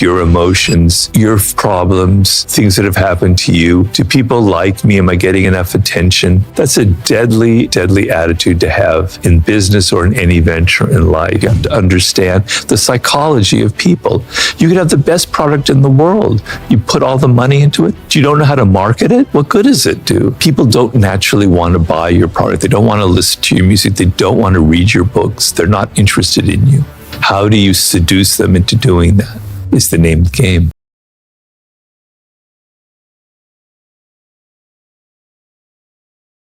your emotions, your problems, things that have happened to you. Do people like me? Am I getting enough attention? That's a deadly, deadly attitude to have in business or in any venture in life. You have to understand the psychology of people. You could have the best product in the world. You put all the money into it. You don't know how to market it. What good does it do? People don't naturally want to buy your product. They don't want to listen to your music. They don't want to read your books. They're not interested in you. How do you seduce them into doing that? Is the name of the game.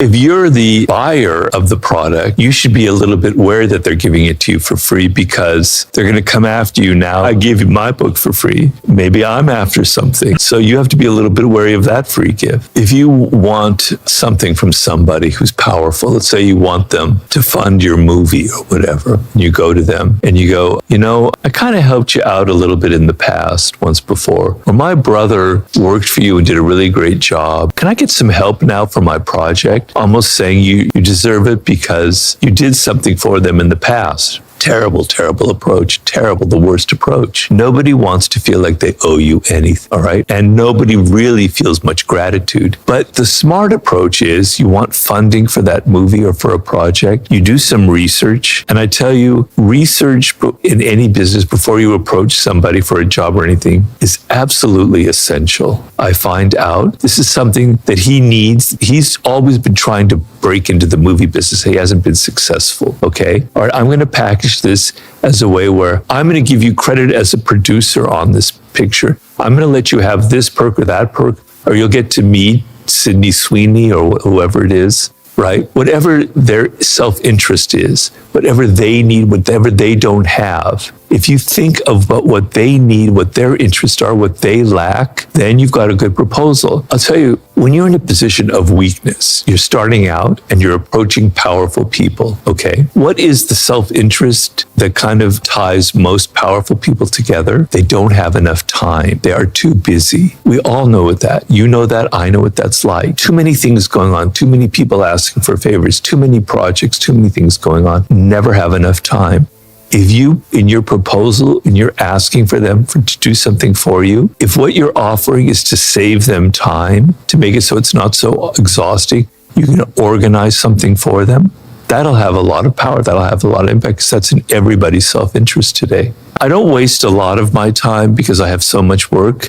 If you're the buyer of the product, you should be a little bit wary that they're giving it to you for free because they're going to come after you now. I gave you my book for free. Maybe I'm after something. So you have to be a little bit wary of that free gift. If you want something from somebody who's powerful, let's say you want them to fund your movie or whatever, you go to them and you go, you know, I kind of helped you out a little bit in the past, once before, or my brother worked for you and did a really great job. Can I get some help now for my project? Almost saying you deserve it because you did something for them in the past. Terrible, terrible approach. Terrible, the worst approach. Nobody wants to feel like they owe you anything, all right? And nobody really feels much gratitude. But the smart approach is you want funding for that movie or for a project. You do some research. And I tell you, research in any business before you approach somebody for a job or anything is absolutely essential. I find out this is something that he needs. He's always been trying to break into the movie business. He hasn't been successful, okay? All right, I'm going to package this as a way where I'm going to give you credit as a producer on this picture. I'm going to let you have this perk or that perk, or you'll get to meet Sydney Sweeney or whoever it is, right? Whatever their self-interest is, whatever they need, whatever they don't have. If you think of what they need, what their interests are, what they lack, then you've got a good proposal. I'll tell you, when you're in a position of weakness, you're starting out and you're approaching powerful people, okay? What is the self-interest that kind of ties most powerful people together? They don't have enough time. They are too busy. We all know that. You know that. I know what that's like. Too many things going on. Too many people asking for favors. Too many projects. Too many things going on. Never have enough time. If you, in your proposal, and you're asking for them to do something for you, if what you're offering is to save them time, to make it so it's not so exhausting, you can organize something for them, that'll have a lot of power, that'll have a lot of impact, because that's in everybody's self-interest today. I don't waste a lot of my time because I have so much work,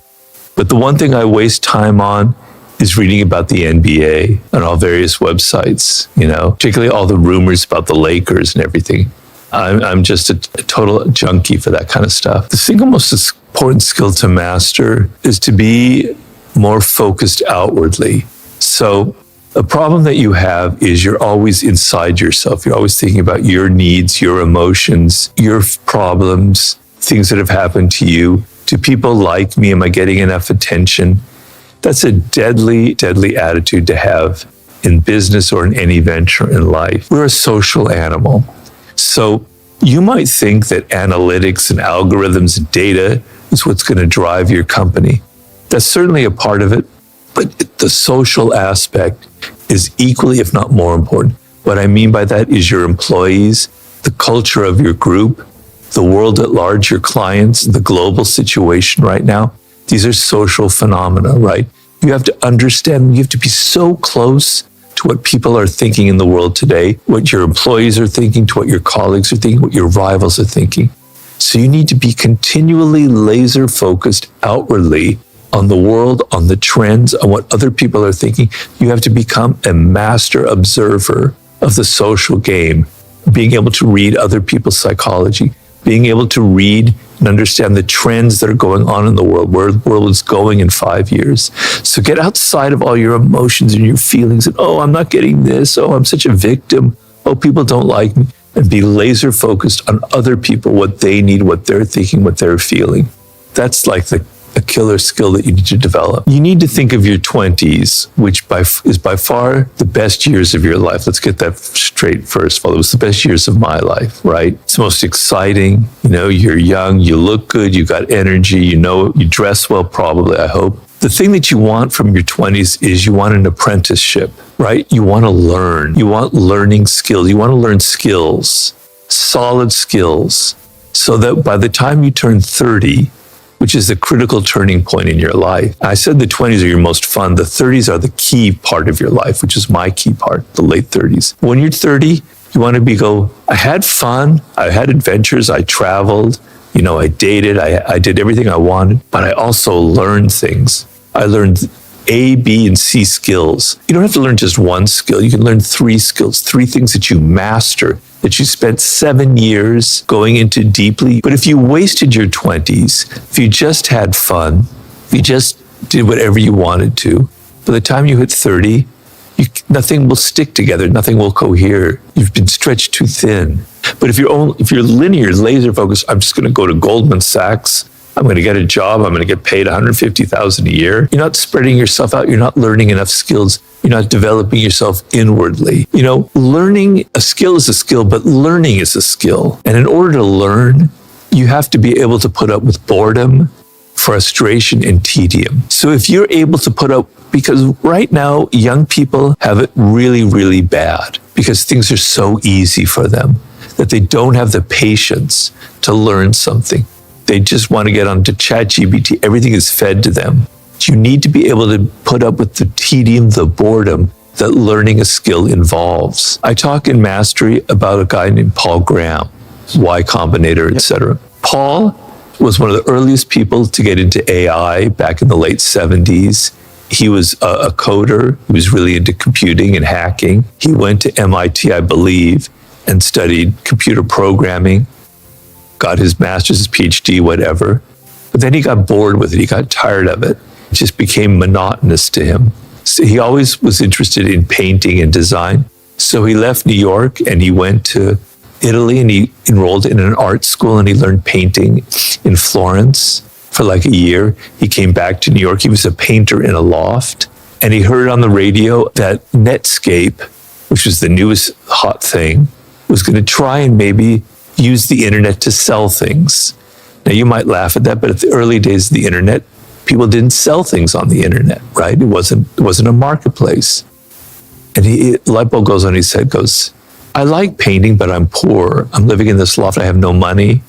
but the one thing I waste time on is reading about the NBA on all various websites, you know, particularly all the rumors about the Lakers and everything. I'm just a total junkie for that kind of stuff. The single most important skill to master is to be more focused outwardly. So the problem that you have is you're always inside yourself. You're always thinking about your needs, your emotions, your problems, things that have happened to you. Do people like me? Am I getting enough attention? That's a deadly, deadly attitude to have in business or in any venture in life. We're a social animal. So you might think that analytics and algorithms and data is what's going to drive your company. That's certainly a part of it, but the social aspect is equally, if not more important. What I mean by that is your employees, the culture of your group, the world at large, your clients, the global situation right now. These are social phenomena, right? You have to understand, you have to be so close to what people are thinking in the world today, what your employees are thinking, to what your colleagues are thinking, what your rivals are thinking. So you need to be continually laser focused outwardly on the world, on the trends, on what other people are thinking. You have to become a master observer of the social game, being able to read other people's psychology, being able to read and understand the trends that are going on in the world, where the world is going in 5 years. So get outside of all your emotions and your feelings and, oh, I'm not getting this. Oh, I'm such a victim. Oh, people don't like me. And be laser focused on other people, what they need, what they're thinking, what they're feeling. That's like a killer skill that you need to develop. You need to think of your 20s, which is by far the best years of your life. Let's get that straight first of all. It was the best years of my life, right? It's most exciting. You know, you're young, you look good, you got energy, you know, you dress well, probably, I hope. The thing that you want from your 20s is you want an apprenticeship, right? You want to learn. You want learning skills. You want to learn skills, solid skills, so that by the time you turn 30, which is the critical turning point in your life. I said the 20s are your most fun. The 30s are the key part of your life, which is my key part, the late 30s. When you're 30, you want to go, I had fun, I had adventures, I traveled, I dated, I did everything I wanted, but I also learned things. I learned A, B, and C skills. You don't have to learn just one skill. You can learn 3 skills, 3 things that you master, that you spent 7 years going into deeply. But if you wasted your 20s, if you just had fun, if you just did whatever you wanted to, by the time you hit 30, nothing will stick together, nothing will cohere. You've been stretched too thin. But if you're linear, laser focused, I'm just going to go to Goldman Sachs, I'm going to get a job, I'm going to get paid $150,000 a year. You're not spreading yourself out. You're not learning enough skills. You're not developing yourself inwardly. Learning a skill is a skill, but learning is a skill. And in order to learn, you have to be able to put up with boredom, frustration, and tedium. So if you're able to put up, because right now, young people have it really, really bad because things are so easy for them that they don't have the patience to learn something. They just want to get onto ChatGPT. Everything is fed to them. You need to be able to put up with the tedium, the boredom that learning a skill involves. I talk in Mastery about a guy named Paul Graham, Y Combinator, etc. Paul was one of the earliest people to get into AI back in the late 70s. He was a coder. He was really into computing and hacking. He went to MIT, I believe, and studied computer programming, got his master's, his PhD, whatever. But then he got bored with it. He got tired of it. It just became monotonous to him. So he always was interested in painting and design. So he left New York and he went to Italy and he enrolled in an art school and he learned painting in Florence for like a year. He came back to New York. He was a painter in a loft and he heard on the radio that Netscape, which was the newest hot thing, was going to try and maybe use the internet to sell things. Now you might laugh at that, but at the early days of the internet, people didn't sell things on the internet, right? It wasn't a marketplace. And light bulb goes on his head, goes, I like painting, but I'm poor. I'm living in this loft. I have no money,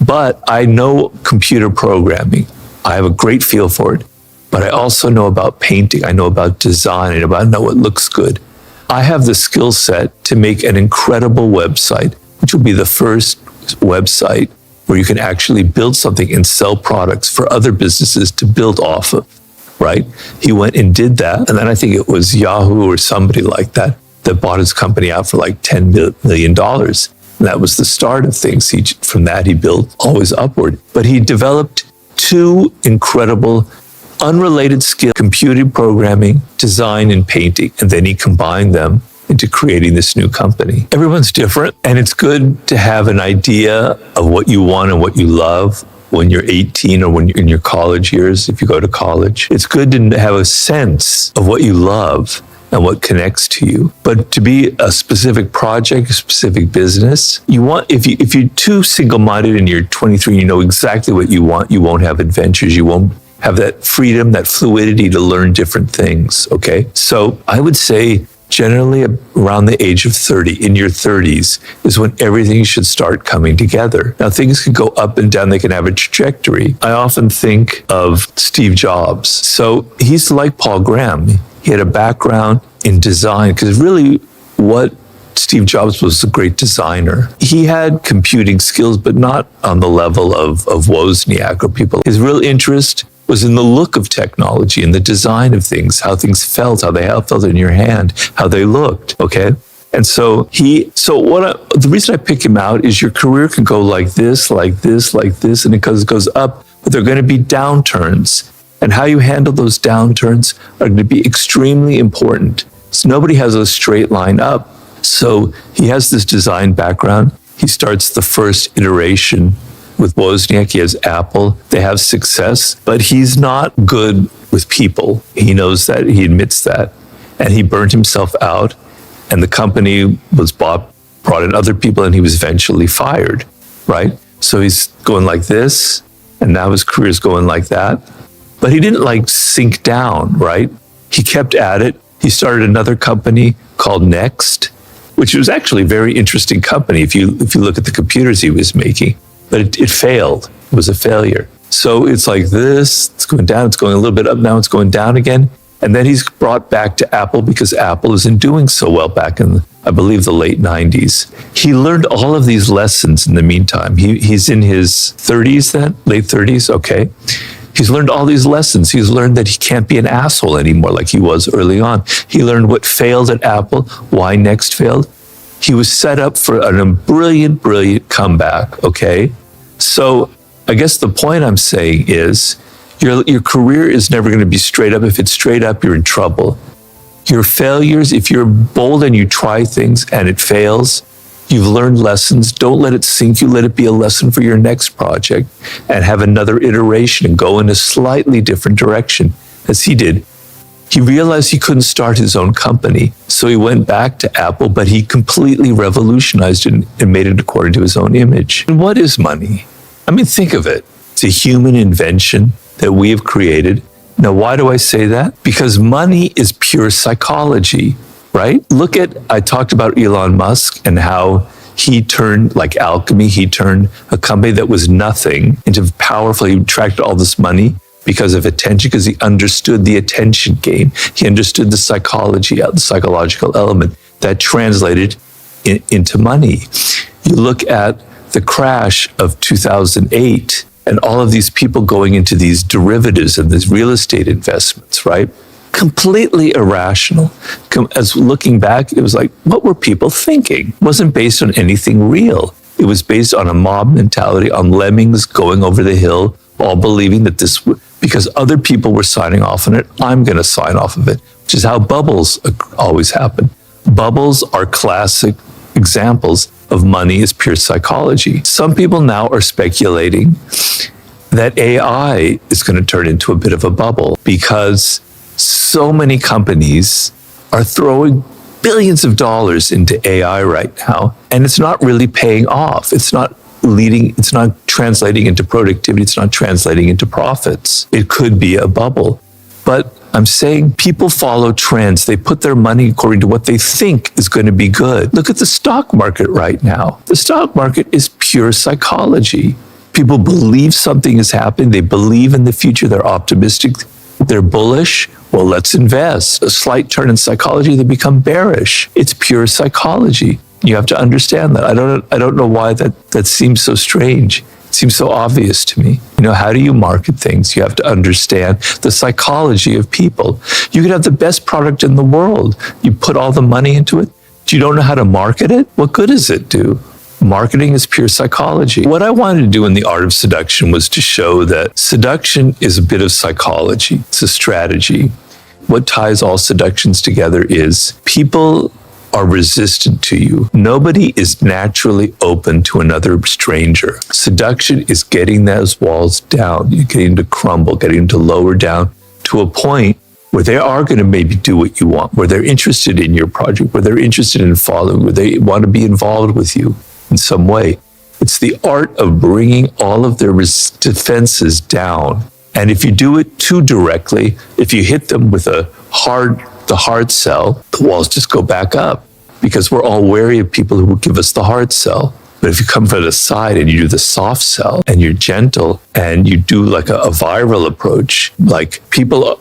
but I know computer programming. I have a great feel for it, but I also know about painting. I know about design. I know what looks good. I have the skill set to make an incredible website, which will be the first website where you can actually build something and sell products for other businesses to build off of, right? He went and did that. And then I think it was Yahoo or somebody like that bought his company out for like $10 million. And that was the start of things. From that, he built always upward. But he developed 2 incredible, unrelated skills, computer programming, design, and painting. And then he combined them into creating this new company. Everyone's different, and it's good to have an idea of what you want and what you love when you're 18 or when you're in your college years, if you go to college. It's good to have a sense of what you love and what connects to you. But to be a specific project, a specific business, if you're too single-minded and you're 23 and you know exactly what you want, you won't have adventures, you won't have that freedom, that fluidity to learn different things, okay? So I would say generally around the age of 30, in your 30s, is when everything should start coming together. Now, things can go up and down. They can have a trajectory. I often think of Steve Jobs. So he's like Paul Graham. He had a background in design because really what Steve Jobs was a great designer. He had computing skills, but not on the level of Wozniak or people. His real interest was in the look of technology and the design of things, how things felt, how they felt in your hand, how they looked, okay? And so the reason I pick him out is your career can go like this, like this, like this, and it goes up, but there are going to be downturns. And how you handle those downturns are going to be extremely important. So nobody has a straight line up. So he has this design background. He starts the first iteration with Wozniak. He has Apple. They have success, but he's not good with people. He knows that. He admits that. And he burned himself out. And the company was brought in other people, and he was eventually fired, right? So he's going like this, and now his career is going like that. But he didn't sink down, right? He kept at it. He started another company called Next, which was actually a very interesting company if you look at the computers he was making. But it failed. It was a failure. So it's like this, it's going down, it's going a little bit up, now it's going down again. And then he's brought back to Apple because Apple isn't doing so well back in, I believe, the late 90s. He learned all of these lessons in the meantime. He's in his 30s then, late 30s, okay. He's learned all these lessons. He's learned that he can't be an asshole anymore like he was early on. He learned what failed at Apple, why Next failed. He was set up for a brilliant comeback, okay? So I guess the point I'm saying is your career is never going to be straight up. If it's straight up, you're in trouble. Your failures, if you're bold and you try things and it fails, you've learned lessons. Don't let it sink you. Let it be a lesson for your next project and have another iteration and go in a slightly different direction, as he did. He realized he couldn't start his own company, so he went back to Apple, but he completely revolutionized it and made it according to his own image. And what is money? I mean, think of it. It's a human invention that we have created. Now, why do I say that? Because money is pure psychology, right? I talked about Elon Musk and how he turned, like alchemy, he turned a company that was nothing into powerful. He attracted all this money because of attention, because he understood the attention game. He understood the psychology, the psychological element that translated into money. You look at the crash of 2008 and all of these people going into these derivatives and these real estate investments, right? Completely irrational. As looking back, it was like, what were people thinking? It wasn't based on anything real. It was based on a mob mentality, on lemmings going over the hill, all believing that because other people were signing off on it, I'm going to sign off of it, which is how bubbles always happen. Bubbles are classic examples of money as pure psychology. Some people now are speculating that AI is going to turn into a bit of a bubble because so many companies are throwing billions of dollars into AI right now, and it's not really paying off. It's not translating into productivity. It's not translating into profits. It could be a bubble. But I'm saying people follow trends. They put their money according to what they think is going to be good. Look at the stock market right now. The stock market is pure psychology. People believe something is happening. They believe in the future. They're optimistic. They're bullish. Well, let's invest. A slight turn in psychology, they become bearish. It's pure psychology. You have to understand that. I don't know why that seems so strange. It seems so obvious to me. How do you market things? You have to understand the psychology of people. You could have the best product in the world. You put all the money into it. You don't know how to market it? What good does it do? Marketing is pure psychology. What I wanted to do in The Art of Seduction was to show that seduction is a bit of psychology. It's a strategy. What ties all seductions together is people are resistant to you. Nobody is naturally open to another stranger. Seduction is getting those walls down, getting to crumble, getting to lower down to a point where they are going to maybe do what you want, where they're interested in your project, where they're interested in following, where they want to be involved with you in some way. It's the art of bringing all of their defenses down. And if you do it too directly, if you hit them with the hard sell, the walls just go back up because we're all wary of people who will give us the hard sell. But if you come from the side and you do the soft sell and you're gentle and you do like a viral approach, like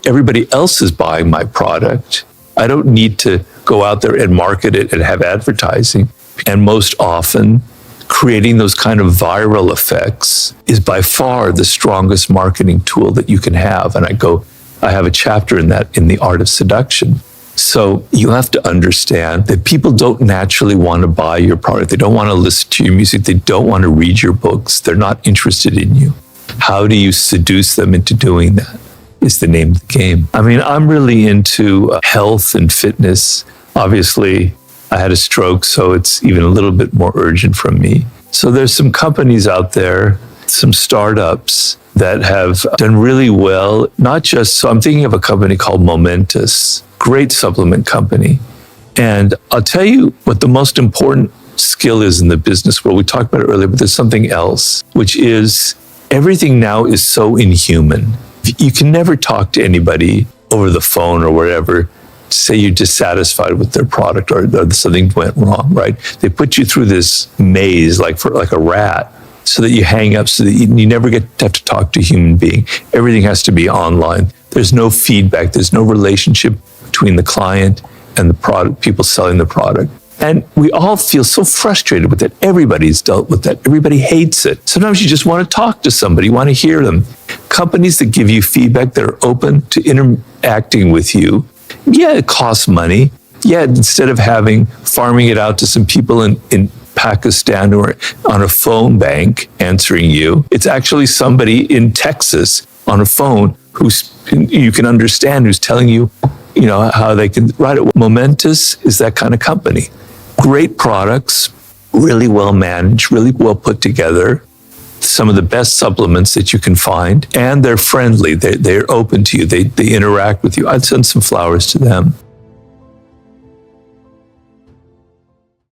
everybody else is buying my product. I don't need to go out there and market it and have advertising. And most often, creating those kind of viral effects is by far the strongest marketing tool that you can have. And I have a chapter in that in The Art of Seduction. So you have to understand that people don't naturally want to buy your product. They don't want to listen to your music. They don't want to read your books. They're not interested in you. How do you seduce them into doing that is the name of the game. I mean, I'm really into health and fitness. Obviously, I had a stroke, so it's even a little bit more urgent from me. So there's some companies out there, some startups that have done really well. So I'm thinking of a company called Momentous, great supplement company. And I'll tell you what the most important skill is in the business world. We talked about it earlier, but there's something else, which is everything now is so inhuman. You can never talk to anybody over the phone or wherever, say you're dissatisfied with their product or something went wrong, right? They put you through this maze like a rat. so that you hang up, so that you never get to have to talk to a human being. Everything has to be online. There's no feedback. There's no relationship between the client and the product, people selling the product. And we all feel so frustrated with it. Everybody's dealt with that. Everybody hates it. Sometimes you just want to talk to somebody, you want to hear them. Companies that give you feedback, that are open to interacting with you, yeah, it costs money. Yeah, instead of farming it out to some people in Pakistan or on a phone bank answering you, it's actually somebody in Texas on a phone you can understand, who's telling you, how they can write it. Momentous is that kind of company. Great products, really well managed, really well put together, some of the best supplements that you can find, and they're friendly. They're open to you. They interact with you. I'd send some flowers to them.